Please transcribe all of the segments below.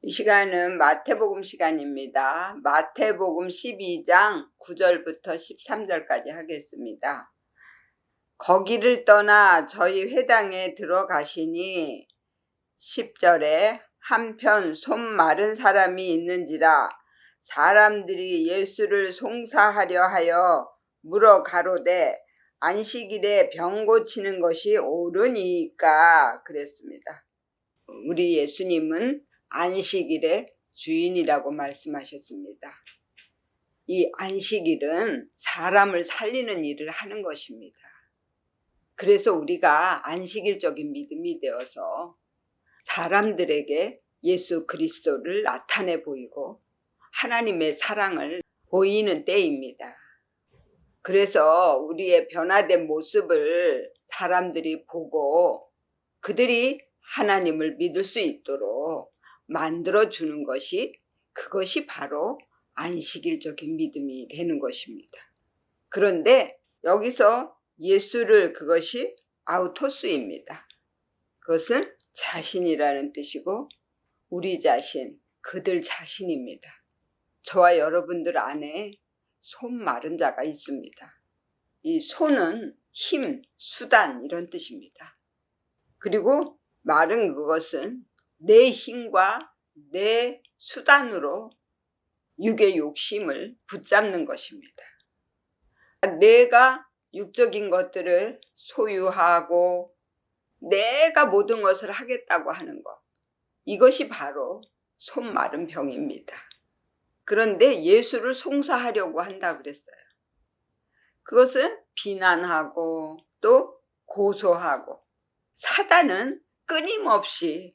이 시간은 마태복음 시간입니다. 마태복음 12장 9절부터 13절까지 하겠습니다. 거기를 떠나 저희 회당에 들어가시니 10절에 한편 손 마른 사람이 있는지라 사람들이 예수를 송사하려 하여 물어 가로되 안식일에 병 고치는 것이 옳으니까 그랬습니다. 우리 예수님은 안식일의 주인이라고 말씀하셨습니다. 이 안식일은 사람을 살리는 일을 하는 것입니다. 그래서 우리가 안식일적인 믿음이 되어서 사람들에게 예수 그리스도를 나타내 보이고 하나님의 사랑을 보이는 때입니다. 그래서 우리의 변화된 모습을 사람들이 보고 그들이 하나님을 믿을 수 있도록 만들어주는 것이 그것이 바로 안식일적인 믿음이 되는 것입니다. 그런데 여기서 예수를 그것이 아우토스입니다. 그것은 자신이라는 뜻이고 우리 자신, 그들 자신입니다. 저와 여러분들 안에 손 마른 자가 있습니다. 이 손은 힘, 수단 이런 뜻입니다. 그리고 마른 그것은 내 힘과 내 수단으로 육의 욕심을 붙잡는 것입니다. 내가 육적인 것들을 소유하고 내가 모든 것을 하겠다고 하는 것, 이것이 바로 손 마른 병입니다. 그런데 예수를 송사하려고 한다 그랬어요. 그것은 비난하고 또 고소하고 사단은 끊임없이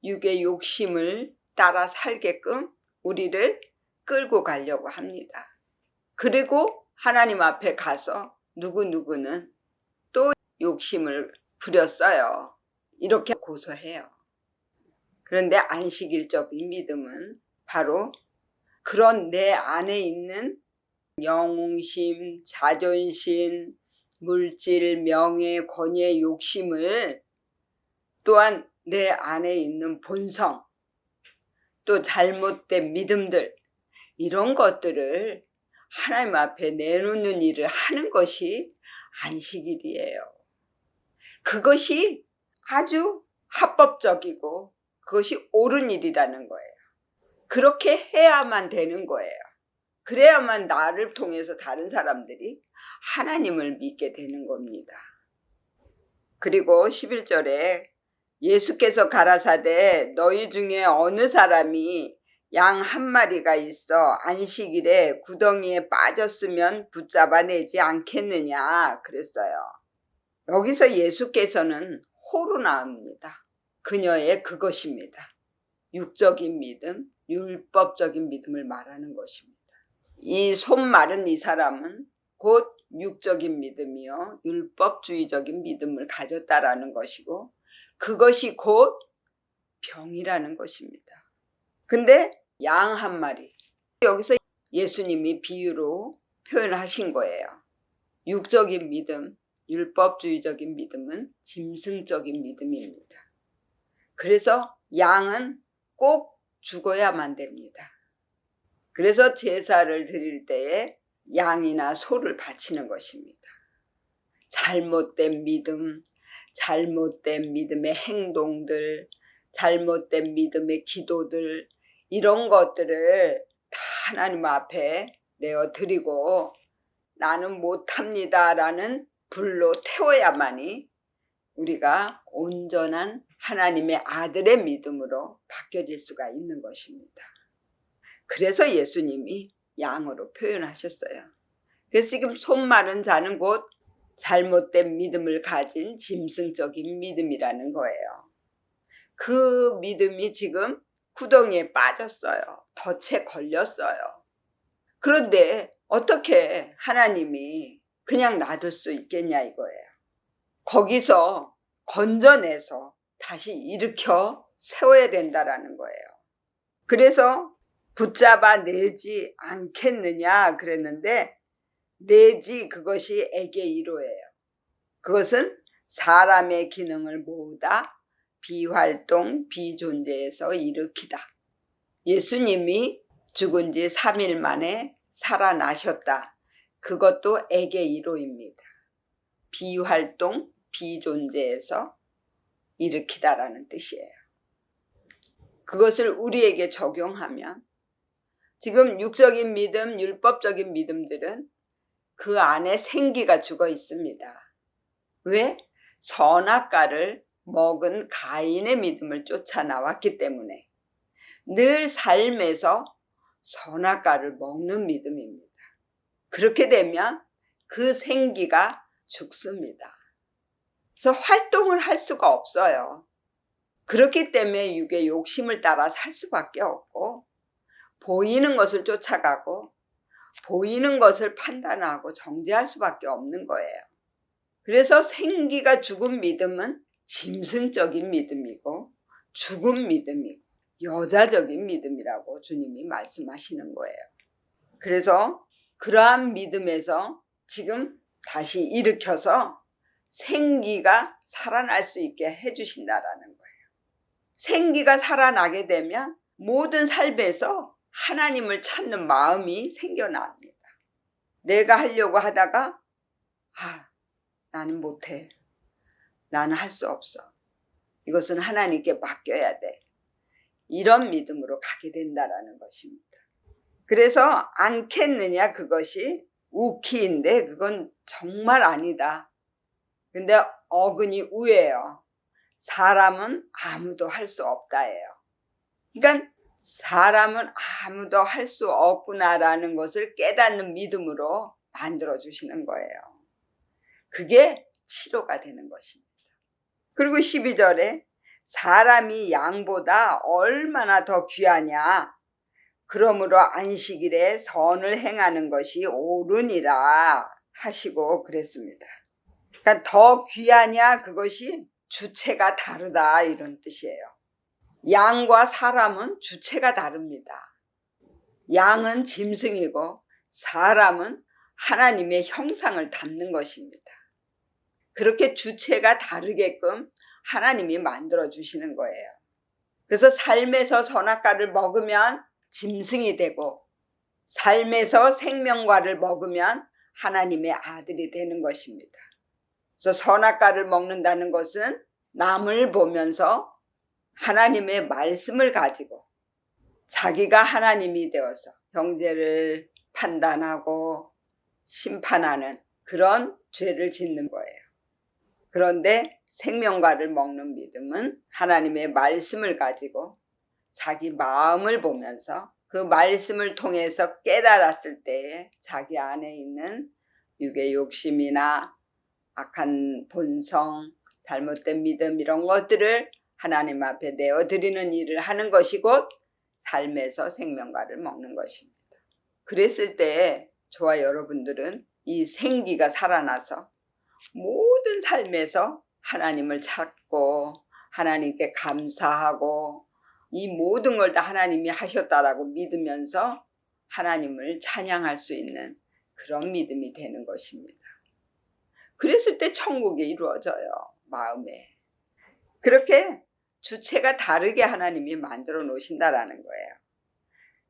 육의 욕심을 따라 살게끔 우리를 끌고 가려고 합니다. 그리고 하나님 앞에 가서 누구는 또 욕심을 부렸어요. 이렇게 고소해요. 그런데 안식일적인 믿음은 바로 그런 내 안에 있는 영웅심, 자존심, 물질, 명예, 권위의 욕심을 또한 내 안에 있는 본성, 또 잘못된 믿음들 이런 것들을 하나님 앞에 내놓는 일을 하는 것이 안식일이에요. 그것이 아주 합법적이고 그것이 옳은 일이라는 거예요. 그렇게 해야만 되는 거예요. 그래야만 나를 통해서 다른 사람들이 하나님을 믿게 되는 겁니다. 그리고 11절에 예수께서 가라사대 너희 중에 어느 사람이 양 한 마리가 있어 안식일에 구덩이에 빠졌으면 붙잡아내지 않겠느냐 그랬어요. 여기서 예수께서는 호로 나옵니다. 그녀의 그것입니다. 육적인 믿음, 율법적인 믿음을 말하는 것입니다. 이 손 마른 이 사람은 곧 육적인 믿음이요 율법주의적인 믿음을 가졌다라는 것이고 그것이 곧 병이라는 것입니다. 근데 양 한 마리, 여기서 예수님이 비유로 표현하신 거예요. 육적인 믿음, 율법주의적인 믿음은 짐승적인 믿음입니다. 그래서 양은 꼭 죽어야만 됩니다. 그래서 제사를 드릴 때에 양이나 소를 바치는 것입니다. 잘못된 믿음, 잘못된 믿음의 행동들, 잘못된 믿음의 기도들 이런 것들을 다 하나님 앞에 내어드리고 나는 못합니다 라는 불로 태워야만이 우리가 온전한 하나님의 아들의 믿음으로 바뀌어질 수가 있는 것입니다. 그래서 예수님이 양으로 표현하셨어요. 그래서 지금 손 마른 자는 곧 잘못된 믿음을 가진 짐승적인 믿음이라는 거예요. 그 믿음이 지금 구덩이에 빠졌어요. 덫에 걸렸어요. 그런데 어떻게 하나님이 그냥 놔둘 수 있겠냐 이거예요. 거기서 건져내서 다시 일으켜 세워야 된다라는 거예요. 그래서 붙잡아 내지 않겠느냐 그랬는데 내지 그것이 에게이로예요. 그것은 사람의 기능을 모으다 비활동 비존재에서 일으키다 예수님이 죽은 지 3일 만에 살아나셨다. 그것도 액의 이로입니다. 비활동, 비존재에서 일으키다라는 뜻이에요. 그것을 우리에게 적용하면 지금 육적인 믿음, 율법적인 믿음들은 그 안에 생기가 죽어 있습니다. 왜? 선악과를 먹은 가인의 믿음을 쫓아 나왔기 때문에 늘 삶에서 선악과를 먹는 믿음입니다. 그렇게 되면 그 생기가 죽습니다. 그래서 활동을 할 수가 없어요. 그렇기 때문에 육의 욕심을 따라 살 수밖에 없고 보이는 것을 쫓아가고 보이는 것을 판단하고 정죄할 수밖에 없는 거예요. 그래서 생기가 죽은 믿음은 짐승적인 믿음이고 죽은 믿음이고 여자적인 믿음이라고 주님이 말씀하시는 거예요. 그래서 그러한 믿음에서 지금 다시 일으켜서 생기가 살아날 수 있게 해주신다라는 거예요. 생기가 살아나게 되면 모든 삶에서 하나님을 찾는 마음이 생겨납니다. 내가 하려고 하다가 나는 못해. 나는 할 수 없어. 이것은 하나님께 맡겨야 돼. 이런 믿음으로 가게 된다라는 것입니다. 그래서 않겠느냐 그것이 우키인데 그건 정말 아니다. 근데 어근이 우예요. 사람은 아무도 할 수 없다예요. 그러니까 사람은 아무도 할 수 없구나라는 것을 깨닫는 믿음으로 만들어주시는 거예요. 그게 치료가 되는 것입니다. 그리고 12절에 사람이 양보다 얼마나 더 귀하냐. 그러므로 안식일에 선을 행하는 것이 옳으니라 하시고 그랬습니다. 그러니까 더 귀하냐 그것이 주체가 다르다 이런 뜻이에요. 양과 사람은 주체가 다릅니다. 양은 짐승이고 사람은 하나님의 형상을 담는 것입니다. 그렇게 주체가 다르게끔 하나님이 만들어 주시는 거예요. 그래서 삶에서 선악과를 먹으면 짐승이 되고 삶에서 생명과를 먹으면 하나님의 아들이 되는 것입니다. 그래서 선악과를 먹는다는 것은 남을 보면서 하나님의 말씀을 가지고 자기가 하나님이 되어서 형제를 판단하고 심판하는 그런 죄를 짓는 거예요. 그런데 생명과를 먹는 믿음은 하나님의 말씀을 가지고 자기 마음을 보면서 그 말씀을 통해서 깨달았을 때에 자기 안에 있는 육의 욕심이나 악한 본성, 잘못된 믿음 이런 것들을 하나님 앞에 내어드리는 일을 하는 것이 곧 삶에서 생명과를 먹는 것입니다. 그랬을 때 저와 여러분들은 이 생기가 살아나서 모든 삶에서 하나님을 찾고 하나님께 감사하고 이 모든 걸 다 하나님이 하셨다라고 믿으면서 하나님을 찬양할 수 있는 그런 믿음이 되는 것입니다. 그랬을 때 천국이 이루어져요. 마음에. 그렇게 주체가 다르게 하나님이 만들어 놓으신다라는 거예요.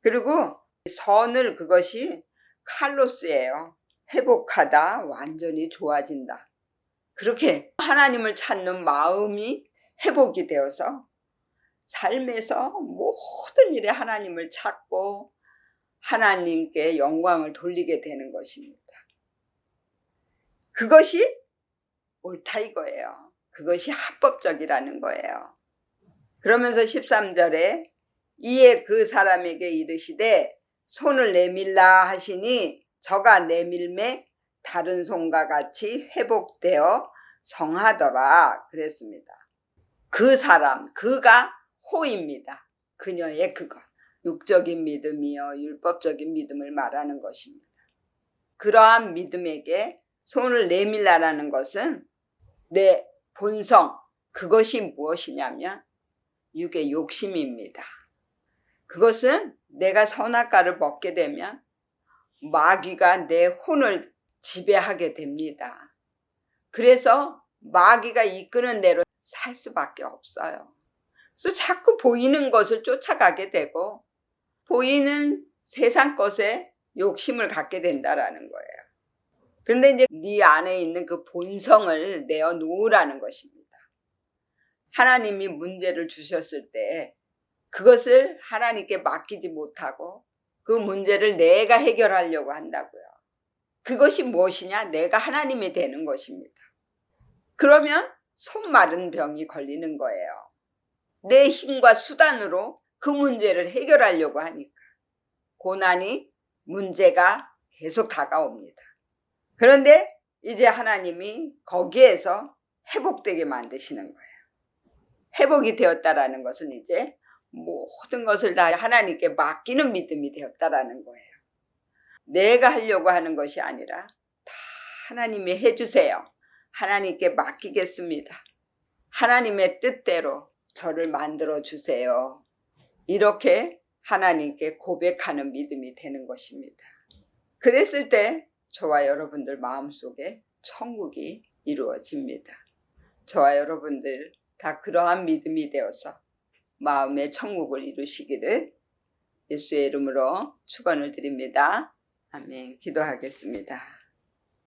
그리고 선을 그것이 칼로스예요. 회복하다, 완전히 좋아진다. 그렇게 하나님을 찾는 마음이 회복이 되어서 삶에서 모든 일에 하나님을 찾고 하나님께 영광을 돌리게 되는 것입니다. 그것이 옳다 이거예요. 그것이 합법적이라는 거예요. 그러면서 13절에 이에 그 사람에게 이르시되 손을 내밀라 하시니 저가 내밀매 다른 손과 같이 회복되어 성하더라 그랬습니다. 그 사람, 그가 호입니다. 그녀의 그것. 육적인 믿음이요 율법적인 믿음을 말하는 것입니다. 그러한 믿음에게 손을 내밀라라는 것은 내 본성, 그것이 무엇이냐면 육의 욕심입니다. 그것은 내가 선악과를 먹게 되면 마귀가 내 혼을 지배하게 됩니다. 그래서 마귀가 이끄는 대로 살 수밖에 없어요. 그래서 자꾸 보이는 것을 쫓아가게 되고 보이는 세상 것에 욕심을 갖게 된다라는 거예요. 그런데 이제 네 안에 있는 그 본성을 내어놓으라는 것입니다. 하나님이 문제를 주셨을 때 그것을 하나님께 맡기지 못하고 그 문제를 내가 해결하려고 한다고요. 그것이 무엇이냐? 내가 하나님이 되는 것입니다. 그러면 손 마른 병이 걸리는 거예요. 내 힘과 수단으로 그 문제를 해결하려고 하니까 고난이, 문제가 계속 다가옵니다. 그런데 이제 하나님이 거기에서 회복되게 만드시는 거예요. 회복이 되었다라는 것은 이제 모든 것을 다 하나님께 맡기는 믿음이 되었다라는 거예요. 내가 하려고 하는 것이 아니라 다 하나님이 해주세요. 하나님께 맡기겠습니다. 하나님의 뜻대로 저를 만들어 주세요. 이렇게 하나님께 고백하는 믿음이 되는 것입니다. 그랬을 때 저와 여러분들 마음속에 천국이 이루어집니다. 저와 여러분들 다 그러한 믿음이 되어서 마음의 천국을 이루시기를 예수의 이름으로 축원을 드립니다. 아멘. 기도하겠습니다.